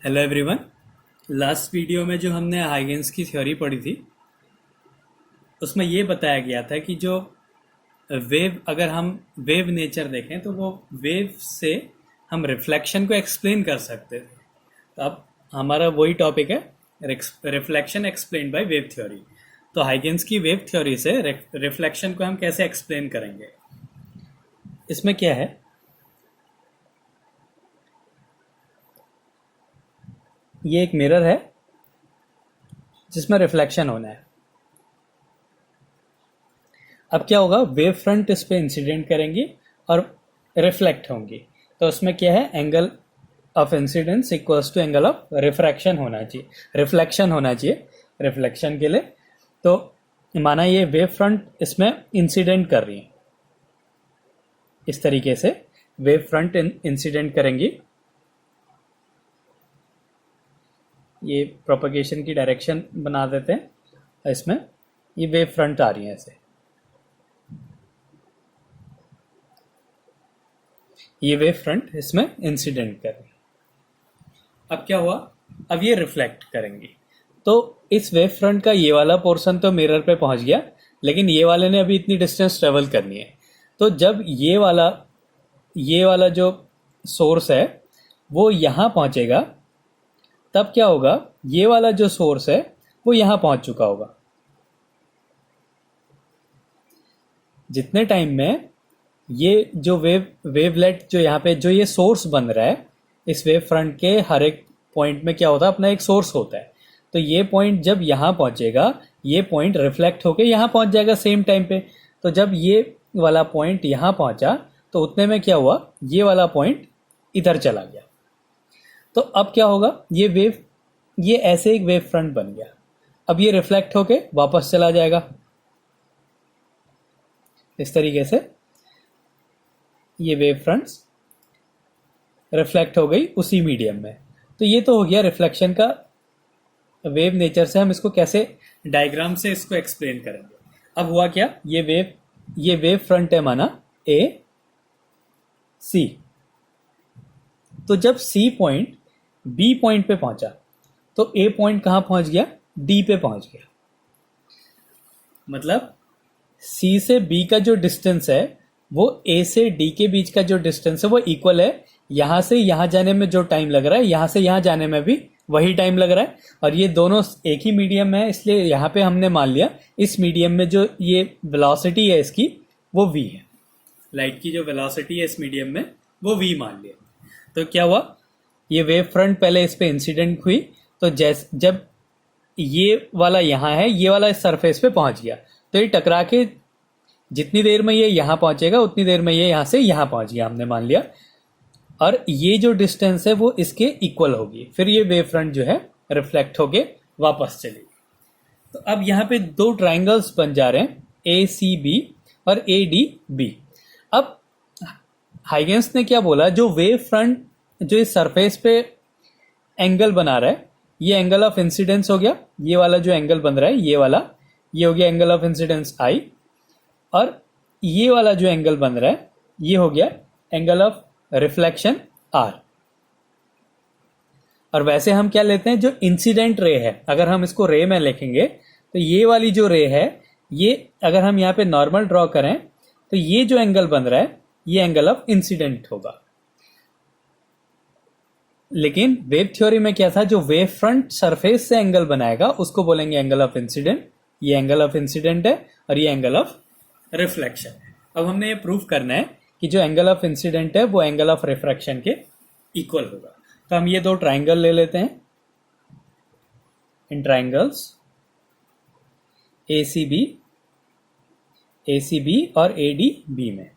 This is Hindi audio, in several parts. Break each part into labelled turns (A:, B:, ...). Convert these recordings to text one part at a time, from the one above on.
A: Hello everyone. लास्ट वीडियो में जो हमने हाइगेंस की थ्योरी पढ़ी थी उसमें ये बताया गया था कि जो वेव, अगर हम वेव नेचर देखें तो वो वेव से हम रिफ्लेक्शन को एक्सप्लेन कर सकते थे। तो अब हमारा वही टॉपिक है, reflection explain by wave theory. तो हाइगेंस की वेव थ्योरी से रिफ्लेक्शन को हम कैसे एक्सप्लेन करेंगे, इसमें क्या है, ये एक मिरर है जिसमें रिफ्लेक्शन होना है। अब क्या होगा, वेव फ्रंट इस पे इंसिडेंट करेंगी और रिफ्लेक्ट होंगी। तो उसमें क्या है, angle of incidence equals to angle of refraction होना चाहिए, रिफ्लेक्शन होना चाहिए रिफ्लेक्शन के लिए। तो माना ये वेव फ्रंट इसमें इंसिडेंट कर रही है, इस तरीके से वेव फ्रंट इंसिडेंट करेंगी। ये प्रोपगेशन की डायरेक्शन बना देते हैं, इसमें ये वेव फ्रंट आ रही है ऐसे, ये वेव फ्रंट इसमें इंसिडेंट कर रही है। अब क्या हुआ, अब ये रिफ्लेक्ट करेंगी। तो इस वेव फ्रंट का ये वाला पोर्शन तो मिरर पे पहुंच गया, लेकिन ये वाले ने अभी इतनी डिस्टेंस ट्रेवल करनी है। तो जब ये वाला जो सोर्स है वो यहाँ पहुंचेगा, तब क्या होगा, ये वाला जो सोर्स है वो यहाँ पहुंच चुका होगा। जितने टाइम में ये जो वेवलेट जो यहाँ पे जो ये सोर्स बन रहा है, इस वेव फ्रंट के हर एक पॉइंट में क्या होता है, अपना एक सोर्स होता है। तो ये पॉइंट जब यहाँ पहुंचेगा, ये पॉइंट रिफ्लेक्ट होके यहाँ पहुंच जाएगा सेम टाइम पे। तो जब ये वाला पॉइंट यहाँ पहुंचा तो उतने में क्या हुआ, ये वाला पॉइंट इधर चला गया। तो अब क्या होगा, ये ऐसे एक वेव फ्रंट बन गया। अब ये रिफ्लेक्ट होके वापस चला जाएगा इस तरीके से। ये वेव फ्रंट्स रिफ्लेक्ट हो गई उसी मीडियम में। तो ये तो हो गया रिफ्लेक्शन का वेव नेचर से हम इसको कैसे डायग्राम से इसको एक्सप्लेन करेंगे। अब हुआ क्या, ये वेव फ्रंट है माना ए सी। तो जब सी पॉइंट बी पॉइंट पे पहुंचा तो ए पॉइंट कहां पहुंच गया, डी पे पहुंच गया। मतलब सी से बी का जो डिस्टेंस है वो ए से डी के बीच का जो डिस्टेंस है वो इक्वल है। यहां से यहां जाने में जो टाइम लग रहा है, यहां से यहां जाने में भी वही टाइम लग रहा है। और ये दोनों एक ही मीडियम में है, इसलिए यहां पे हमने मान लिया इस मीडियम में जो ये वेलोसिटी है इसकी वो v है। लाइट की जो वेलोसिटी है इस मीडियम में वो v मान लिया। तो क्या हुआ, ये वेव फ्रंट पहले इस पे इंसिडेंट हुई। तो जब ये वाला यहाँ है, ये वाला इस सरफेस पे पहुंच गया, तो ये टकरा के जितनी देर में ये यहाँ पहुंचेगा उतनी देर में ये यहाँ से यहाँ पहुंच गया, हमने मान लिया। और ये जो डिस्टेंस है वो इसके इक्वल होगी। फिर ये वेव फ्रंट जो है रिफ्लेक्ट होके वापस चलेगी। तो अब यहाँ पे दो ट्राइंगल्स बन जा रहे हैं, ए सी बी और ए डी बी। अब हाइगेंस ने क्या बोला, जो वेव फ्रंट जो इस सरफेस पे एंगल बना रहा है, ये एंगल ऑफ इंसिडेंस हो गया। ये वाला जो एंगल बन रहा है ये वाला, ये हो गया एंगल ऑफ इंसिडेंस आई। और ये वाला जो एंगल बन रहा है ये हो गया एंगल ऑफ रिफ्लेक्शन आर। और वैसे हम क्या लेते हैं, जो इंसिडेंट रे है, अगर हम इसको रे में लिखेंगे तो ये वाली जो रे है, ये अगर हम यहाँ पे नॉर्मल ड्रॉ करें तो ये जो एंगल बन रहा है ये एंगल ऑफ इंसिडेंट होगा। लेकिन वेव थ्योरी में क्या था, जो वेव फ्रंट सरफेस से एंगल बनाएगा उसको बोलेंगे एंगल ऑफ इंसिडेंट। ये एंगल ऑफ इंसिडेंट है और ये एंगल ऑफ रिफ्लेक्शन है। अब हमने ये प्रूव करना है कि जो एंगल ऑफ इंसिडेंट है वो एंगल ऑफ रिफ्रैक्शन के इक्वल होगा। तो हम ये दो ट्राइंगल ले लेते हैं, इन ट्राइंगल्स ए सी बी और ए डी बी में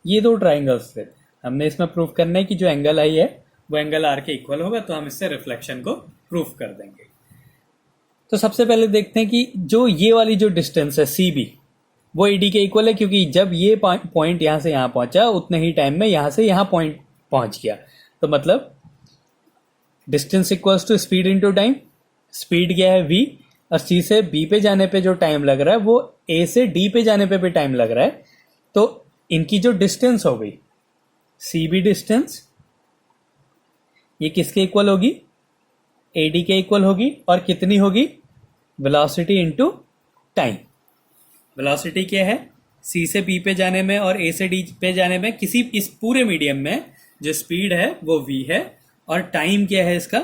A: ये दो ट्राइंगल्स थे। हमने इसमें प्रूव करना है कि जो एंगल आई है वो एंगल आर के इक्वल होगा। तो हम इससे रिफ्लेक्शन को प्रूव कर देंगे। तो सबसे पहले देखते हैं कि जो ये वाली जो डिस्टेंस है सी बी वो ए डी के इक्वल है, क्योंकि जब ये पॉइंट यहां से यहां पहुंचा उतने ही टाइम में यहां से यहां पॉइंट पहुंच गया। तो मतलब distance equals to speed into time. Speed क्या है v, और सी से बी पे जाने पे जो टाइम लग रहा है वो ए से डी पे जाने पे भी टाइम लग रहा है। तो इनकी जो डिस्टेंस हो गई सी बी डिस्टेंस ये किसके इक्वल होगी, ए डी के इक्वल होगी, और कितनी होगी, वेलोसिटी इनटू टाइम। वेलोसिटी क्या है, सी से बी पे जाने में और ए से डी पे जाने में किसी इस पूरे मीडियम में जो स्पीड है वो v है, और टाइम क्या है इसका,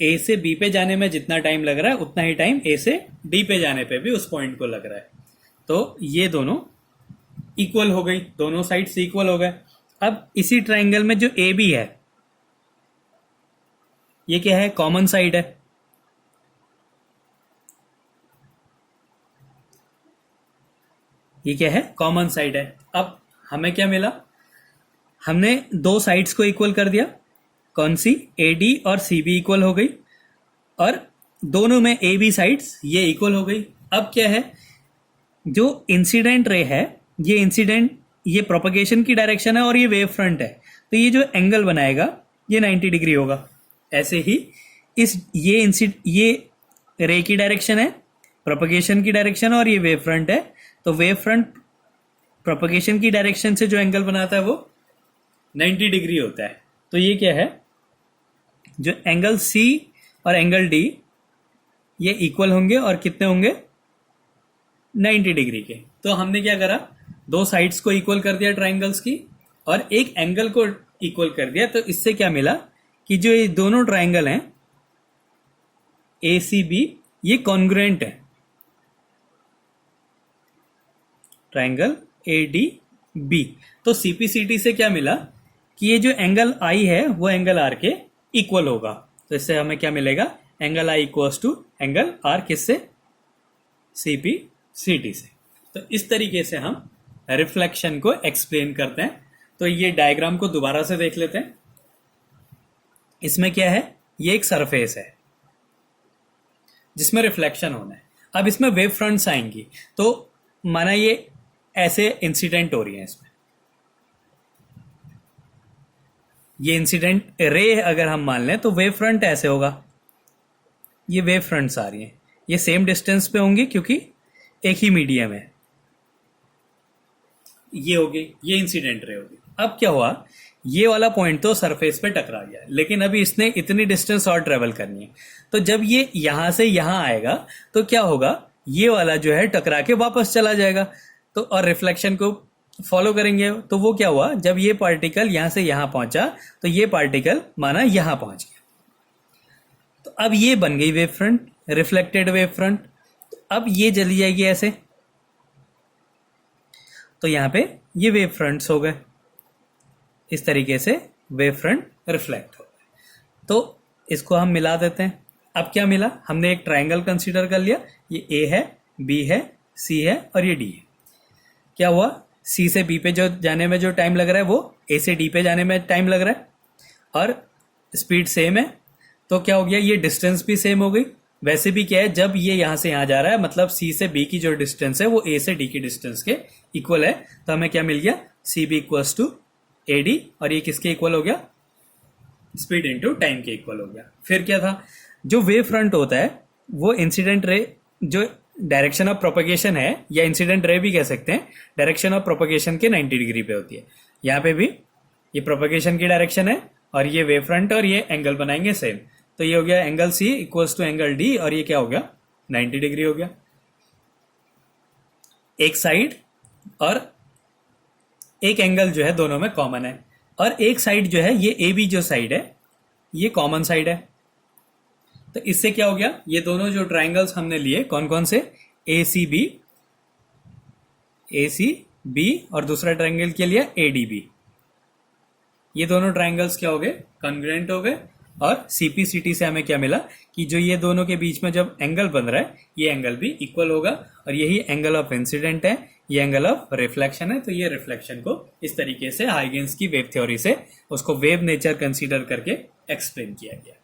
A: ए से बी पे जाने में जितना टाइम लग रहा है उतना ही टाइम ए से डी पे जाने पे भी उस पॉइंट को लग रहा है। तो ये दोनों इक्वल हो गई, दोनों साइड इक्वल हो गए। अब इसी ट्राइंगल में जो ए बी है ये क्या है, कॉमन साइड है। ये क्या है, कॉमन साइड है। अब हमें क्या मिला, हमने दो साइड्स को इक्वल कर दिया। कौन सी, ए डी और सी बी इक्वल हो गई, और दोनों में ए बी साइड्स ये इक्वल हो गई। अब क्या है, जो इंसिडेंट रे है ये इंसिडेंट, ये प्रोपगेशन की डायरेक्शन है और ये वेव फ्रंट है, तो ये जो एंगल बनाएगा ये 90 डिग्री होगा। ऐसे ही ये रे की डायरेक्शन है, प्रोपगेशन की डायरेक्शन, और ये वेव फ्रंट है। तो वेव फ्रंट प्रोपगेशन की डायरेक्शन से जो एंगल बनाता है वो 90 डिग्री होता है। तो ये क्या है, जो एंगल सी और एंगल डी ये इक्वल होंगे, और कितने होंगे, 90 डिग्री के। तो हमने क्या करा, दो साइड्स को इक्वल कर दिया ट्राइंगल्स की, और एक एंगल को इक्वल कर दिया। तो इससे क्या मिला कि जो ये दोनों ट्राइंगल हैं ए सी बी ये कॉन्ग्रुएंट है। ट्राइंगल ए डी बी, तो सीपीसीटी से क्या मिला कि ये जो एंगल आई है वो एंगल आर के इक्वल होगा। तो इससे हमें क्या मिलेगा, angle I equals to angle R, किससे, सीपीसीटी से। तो इस तरीके से हम रिफ्लेक्शन को एक्सप्लेन करते हैं। तो ये डायग्राम को दोबारा से देख लेते हैं। इसमें क्या है, ये एक सरफेस है जिसमें रिफ्लेक्शन होना है। अब इसमें वेव फ्रंट्स आएंगी, तो माना ये ऐसे इंसिडेंट हो रही है, इसमें ये इंसिडेंट रे अगर हम मान लें तो वेव फ्रंट ऐसे होगा। ये वेव फ्रंट्स आ रही हैं, ये सेम डिस्टेंस पे होंगी क्योंकि एक ही मीडियम है। ये होगी, ये इंसिडेंट रे होगी। अब क्या हुआ, ये वाला पॉइंट तो सरफेस पे टकरा गया, लेकिन अभी इसने इतनी डिस्टेंस और ट्रेवल करनी है। तो जब ये यहां से यहां आएगा तो क्या होगा, ये वाला जो है टकरा के वापस चला जाएगा, तो और रिफ्लेक्शन को फॉलो करेंगे। तो वो क्या हुआ, जब ये पार्टिकल यहां से यहां पहुंचा तो ये पार्टिकल माना यहां पहुंच गया। तो अब ये बन गई wave front, reflected wave front. अब ये चली जाएगी ऐसे, तो यहां पे ये वेव फ्रंट्स हो गए। इस तरीके से वेव फ्रंट रिफ्लेक्ट हो गए। तो इसको हम मिला देते हैं। अब क्या मिला, हमने एक ट्राइंगल कंसीडर कर लिया, ये ए है, बी है, सी है और ये डी है। क्या हुआ, सी से बी पे जो जाने में जो टाइम लग रहा है वो ए से डी पे जाने में टाइम लग रहा है, और स्पीड सेम है। तो क्या हो गया, ये डिस्टेंस भी सेम हो गई। वैसे भी क्या है, जब ये यहां से यहां जा रहा है मतलब सी से बी की जो डिस्टेंस है वो ए से डी की डिस्टेंस के इक्वल है। तो हमें क्या मिल गया, C B equals to A D, और ये किसके इक्वल हो गया, स्पीड इंटू टाइम के इक्वल हो गया। फिर क्या था, जो वेव फ्रंट होता है वो इंसिडेंट रे, जो डायरेक्शन ऑफ प्रोपगेशन है, या इंसिडेंट रे भी कह सकते हैं, डायरेक्शन ऑफ प्रोपगेशन के 90 डिग्री पे होती है। यहाँ पे भी ये प्रोपगेशन की डायरेक्शन है, और ये वेव फ्रंट और ये एंगल बनाएंगे सेम। तो ये हो गया angle C equals to angle D, और ये क्या हो गया, 90 डिग्री हो गया एक साइड, और एक एंगल जो है दोनों में कॉमन है, और एक साइड जो है ये ए बी जो साइड है ये कॉमन साइड है। तो इससे क्या हो गया, ये दोनों जो ट्राइंगल्स हमने लिए कौन कौन से, ए सी बी और दूसरा ट्राइंगल के लिए ए डी बी, ये दोनों ट्राइंगल्स क्या हो गए, कॉन्ग्रुएंट हो गए। और सीपीसीटी से हमें क्या मिला कि जो ये दोनों के बीच में जब एंगल बन रहा है ये एंगल भी इक्वल होगा, और यही एंगल ऑफ इंसिडेंट है, ये एंगल ऑफ रिफ्लेक्शन है। तो ये रिफ्लेक्शन को इस तरीके से हाइगेंस की वेव थ्योरी से उसको वेव नेचर कंसीडर करके एक्सप्लेन किया गया।